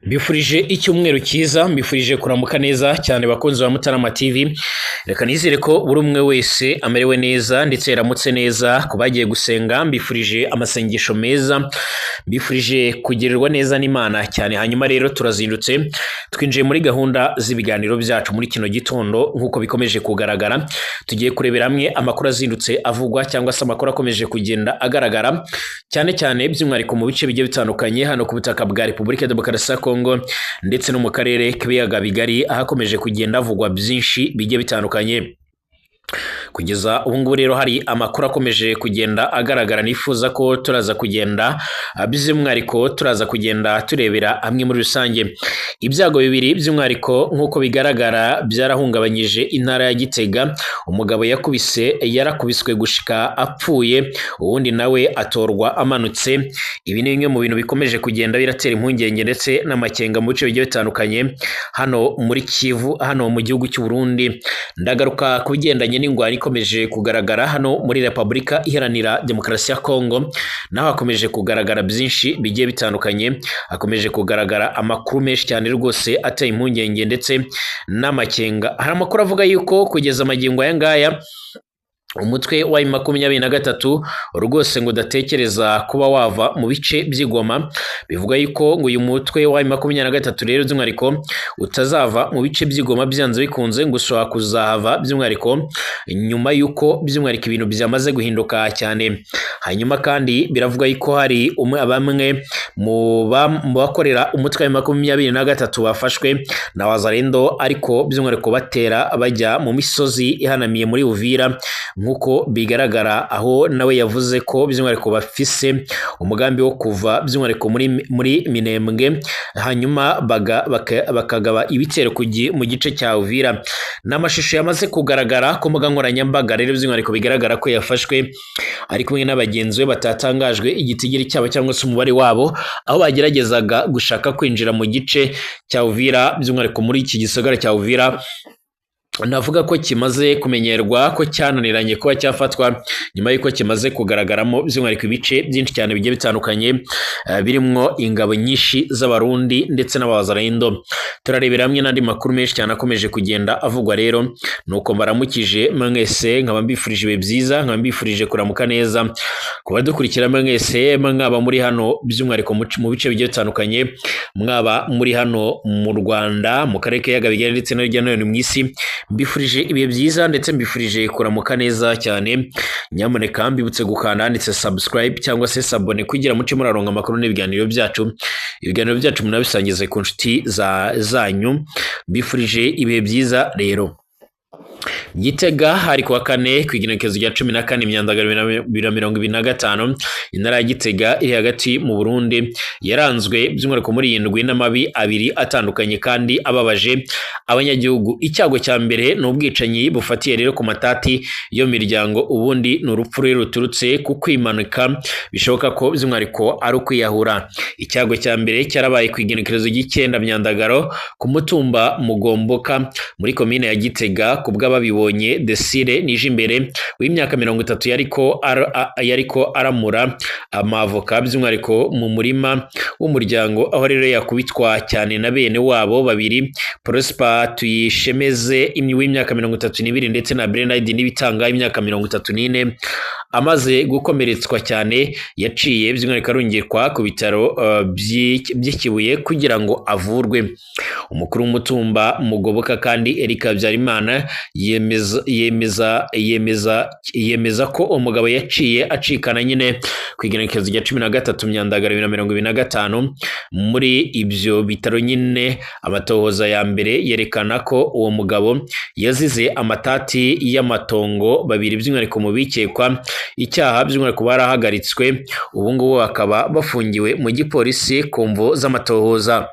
Mbifurije icyumweru cyiza, mbifurije kuramuka neza cyane bakunzi ba Mutarama TV. Reka nizere ko buri umwe wese amerewe neza ndetse yaramutse neza. Ku bagiye gusenga mbifurije amasengesho meza, mbifurije kugirirwa neza n'Imana cyane. Hanyuma rero turazindutse twinjiye muri gahunda z'ibiganiro byacu muri kino gitondo nk'uko bikomeje kugaragara. Tugiye kurebera hamwe amakuru azindutse avugwa cyangwa se amakuru akomeje kugenda agaragara cyane cyane by'umwihariko mu bice bigiye bitandukanye hano ku butaka bwa Repubulika ya Demokarasi ya Kongo ndetse no mu karere k'ibiyaga bigari ahakomeje kugenda havugwa byinshi bigiye bitandukanye. Kugeza ubu ngubu rero hari amakuru akomeje kugenda agaragara, nifuza ko turaza kugenda by'umwihariko turaza kugenda turebera hamwe muri rusange. Ibyago bibiri by'umwihariko nk'uko bigaragara byarahungabanyije intara ya Gitega. Umugabo yarakubiswe gushika apfuye, ubundi nawe atorwa amanutse. Ibi ni bimwe mu bintu bikomeje kugenda biratera impungenge ndetse n'amakenga mu bice bigiye bitandukanye hano muri Kivu, hano mu gihugu cy'u Burundi. Ndagaruka ku bigendanye n'ingwara ikomeje kugaragara hano muri Repubulika Iharanira Demokarasi ya Kongo, naho hakomeje kugaragara byinshi bigiye bitandukanye. Hakomeje kugaragara amakuru menshi cyane rwose ateye impungenge ndetse n'amakenga. Hari amakuru avuga yuko kugeza amagingo aya ngaya umutwe wa M23 rwose ngo udatekereza kuba wava mu bice by'Igoma. Bivuga yuko ngo uyu mutwe wa M23 rero by'umwihariko utazava mu bice by'Igoma byanze bikunze, ngo ushobora kuzahava by'umwihariko nyuma yuko by'umwihariko ibintu byamaze guhinduka cyane. Hanyuma kandi biravuga yuko hari bamwe mu bakorera umutwe wa M23 bafashwe na Wazalendo, ariko by'umwihariko batera bajya mu misozi ihanamiye muri Uvira nk'uko bigaragara, aho nawe yavuze ko by'umwihariko bafise umugambi wo kuva by'umwihariko muri Minembwe, hanyuma bakagaba ibitero mu gice cya Uvira. N'amashusho yamaze kugaragara ku mbuga nkoranyambaga rero by'umwihariko bigaragara ko yafashwe ari kumwe n'abagenzi be batatangajwe igitigiri cyabo cyangwa se umubare wabo, aho bageragezaga gushaka kwinjira mu gice cya Uvira by'umwihariko muri iki gisagara cya Uvira. Navuga ko kimaze kumenyerwa ko cyananiranye kuba cyafatwa nyuma y'uko kimaze kugaragaramo by'umwihariko ibice byinshi cyane bigiye bitandukanye birimo ingabo nyinshi z'abarundi ndetse n'abazarendo. Turarebera hamwe n'andi makuru menshi cyane akomeje kugenda avugwa. Rero nuko mbaramukije mwese, nkaba mbifurije ibihe byiza, nkaba mbifurije kuramuka neza. Kuba dukurikira mwese, mwaba muri hano by'umwihariko mu bice bigiye bitandukanye, mwaba muri hano mu Rwanda, mu karere k'ibiyaga bigari ndetse no hirya no hino mu isi, mbifurije ibihe byiza ndetse mbifurije kuramuka neza cyane. Nyamuneka mbibutse gukanda handitse subscribe cyangwa se sabone kugira muce muraronka amakuru n'ibiganiro byacu. Ibiganiro byacu munabisangize ku nshuti zanyu. Mbifurije ibihe byiza rero. Gitega hari kuwa kane ku igenekerezo rya 14 Myandagaro 2025, intara ya Gitega iri hagati mu Burundi yaranzwe by'umwihariko muri indwi n'amabi abiri atandukanye kandi ababaje abanyagihugu. Icyago cya mbere ni ubwicanyi bufatiye rero ku matati yo miryango, ubundi ni urupfu ruturutse ku kwimanuka bishoboka ko by'umwihariko ari ukwiyahura. Icyago cya mbere cyarabaye ku igenekerezo ry'Icyenda Myandagaro ku mutumba Mugomboka muri komine ya Gitega, ku bw'ababibonye Desire Nijimbere w'imyaka 30 yariko aramura amavoka by'umwihariko mu murima w'umuryango, aho rero yakubitwa cyane na bene wabo babiri, Prosper Tuyishemeze w'imyaka 32 ndetse na Bernard Nibitanga imyaka 34. Amaze gukomeretswa cyane yaciye by'umwihariko arungikwa ku bitaro by'Ikibuye kugira ngo avurwe. Umukuru w'umutumba Mugoboka kandi Erika Byarimana yemeza ko umugabo yaciye acikana nyine ku igenekerezo rya 13 Myandagaro 2025. Muri ibyo bitaro nyine amatohoza ya mbere yerekana ko uwo mugabo yazize amatati y'amatongo babiri by'umwihariko mu bikekwa icyaha by'umwihariko barahagaritswe. Ubu ngubu bakaba bafungiwe mu gipolisi ku mvo z'amatohoza.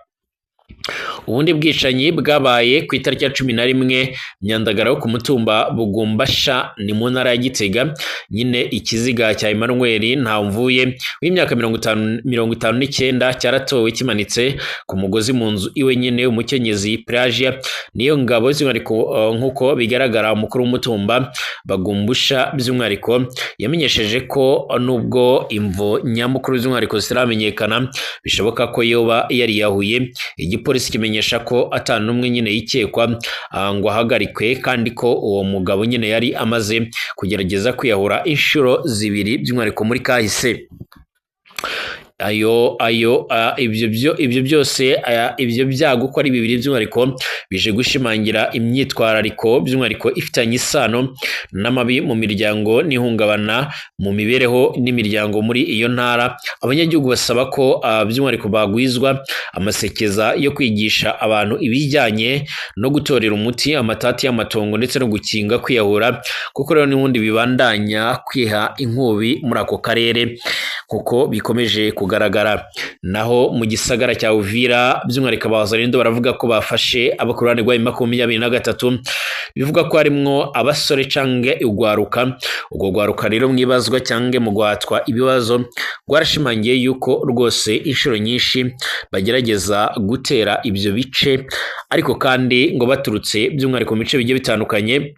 ubundi bwicanyi bwabaye ku itariki ya 11 Myandagaro ku mutumba Bugumbasha ni mu ntara ya Gitega. Nyine ikiziga cya Emmanuel Ntamvuye w'imyaka 59 cyaratowe kimanitse ku mugozi mu nzu iwe. Nyine umukenyezi Pelagia niyo ngabo by'umwihariko nkuko bigaragara umukuru w'umutumba Bagumbusha by'umwihariko yamenyesheje ko nubwo imvo nyamukuru by'umwihariko zitaramenyekana bishoboka ko yoba yari yahuye. Igipolisi kimenyesha ko atanu umwe nyine yikekwa ngo ahagarikwe kandi ko uwo mugabo nyine yari amaze kugerageza kwiyahura inshuro zibiri by'umwihariko muri kahise. Ibyo byose ibyo byago ko ari bibiri by'umwihariko bije gushimangira imyitwarariko by'umwihariko ifitanye isano n'amabi mu miryango n'ihungabana mu mibereho n'imiryango muri iyo ntara. Abanyagihugu basaba ko by'umwihariko bagwizwa amasekeza yo kwigisha abantu ibijyanye no gutorera umuti amatati y'amatongo ndetse no gukinga kwiyahura, kuko rero n'ubundi bibandanya kwiha inkubi muri ako karere kuko bikomeje kugaragara. Naho mu gisagara cya Uvira by'umwihariko abazarendo baravuga ko bafashe abakurane rwa 23 bivuga ko harimwo abasore cange ugwaruka. Ubwo gwaruka rero mwibazwa cyange mu gwatwa ibibazo rwarashimangiye yuko rwose inshuro nyinshi bagerageza gutera ibyo bice, ariko kandi ngo baturutse by'umwihariko mu bice bigiye bitandukanye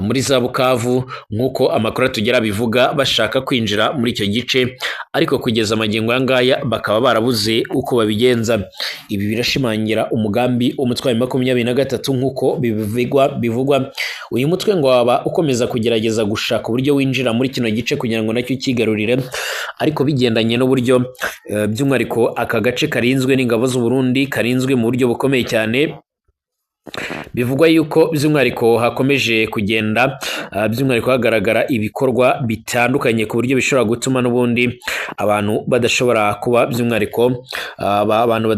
muri za Bukavu nk'uko amakuru atugera bivuga, bashaka kwinjira muri icyo gice, ariko kugeza amagingo ngaya bakaba barabuze uko babigenza. Ibi birashimangira umugambi umutwe wa 23 nk'uko bivugwa. Uyu mutwe ngo waba ukomeza kugerageza gushaka uburyo winjira muri kino gice kugira ngo nacyo kigarurire, ariko bigendanye n'uburyo by'umwihariko aka gace karinzwe n'ingabo z'u Burundi, karinzwe mu buryo bukomeye cyane. Bivugwa yuko by'umwihariko hakomeje kugenda by'umwihariko hagaragara ibikorwa bitandukanye ku buryo bishobora gutuma n'ubundi abantu badashobora kuba by'umwihariko abantu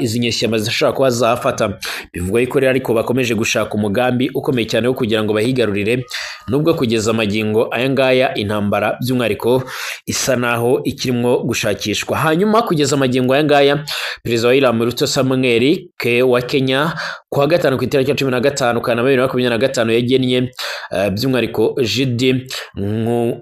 izi nyeshyamba zishobora kuba zafata. Bivugwa yuko rero ariko bakomeje gushaka umugambi ukomeye cyane wo kugira ngo bahigarurire, nubwo kugeza amagingo aya ngaya intambara by'umwihariko isa naho ikirimo gushakishwa. Hanyuma kugeza amagingo aya ngaya Perezida William Ruto Samuel wa Kenya kuwa gatanu ku itariki ya 15 Kanama 2025 yagennye by'umwihariko Jide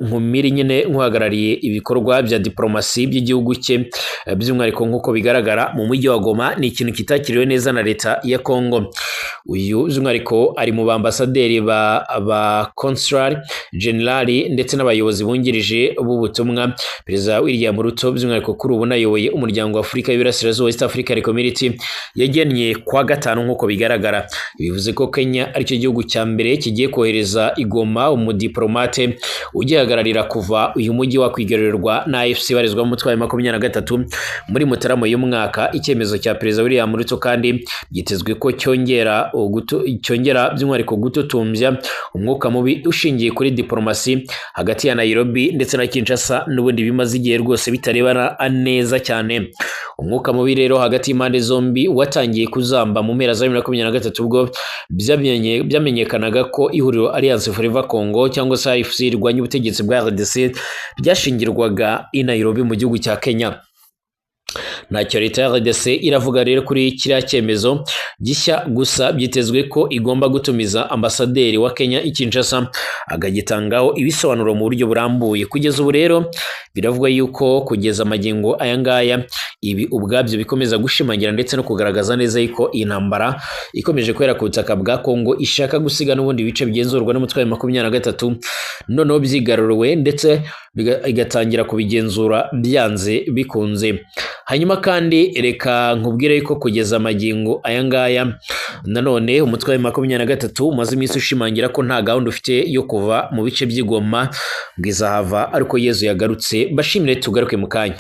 Nkumiri nyine nk'uhagarariye ibikorwa bya diplomasi by'igihugu cye by'umwihariko nk'uko bigaragara mu mujyi wa Goma. Ni ikintu kitakiriwe neza na leta ya Congo. Uyu by'umwihariko ari mu bambasaderi ba consular general ndetse n'abayobozi bungirije b'ubutumwa. Perezida William Ruto by'umwihariko kuri ubu nayoboye umuryango wa Afurika y'Iburasirazuba East Africa Community yagennye kwa gatanu nk'uko bigaragara. Bivuze ko Kenya aricyo gihugu cya mbere kigiye kohereza igoma umudiplomate ugihagararira kuva uyu mujyi wa kwigarurirwa na AFC barizwa mu mutwe wa 23 muri Mutarama y'umwaka. Icyemezo cya Perezida William Ruto kandi gitezwe ko cyongera by'umwihariko gututumbya umwuka mubi ushingiye kuri diplomasi hagati ya Nairobi ndetse na Kinshasa, n'ubundi bimaze igihe rwose bitarebana neza cyane. Umwuka mubi rero hagati y'impande zombi watangiye kuzamba mu mpera za 2023 ubwo byamenyekanaga ko ihuriro Alliance Forever Congo cyangwa se AFC rirwanya ubutegetsi bwa RDC ryashingirwaga i Nairobi mu gihugu cya Kenya. Ntacyo leta ya RDC iravuga rero kuri kiriya cyemezo gishya, gusa byitezwe ko igomba gutumiza ambasaderi wa Kenya i Kinshasa agagitangaho ibisobanuro mu buryo burambuye. Kugeza ubu rero biravugwa yuko kugeza amagingo aya ngaya ibi ubwabyo bikomeza gushimangira ndetse no kugaragaza neza yuko iyi ntambara ikomeje kwera ku butaka bwa Congo ishaka gusiga n'ubundi bice bigenzurwa n'umutwe wa 23 noneho byigaruriwe ndetse igatangira kubigenzura byanze bikunze. Hanyuma kandi reka nkubwire yuko kugeza amagingo aya ngaya nanone umutwe wa 23 umaze iminsi ushimangira ko nta gahunda ufite yo kuva mu bice by'Igoma bwizahava ariko Yezu yagarutse. Bashimire tugaruke mu kanya.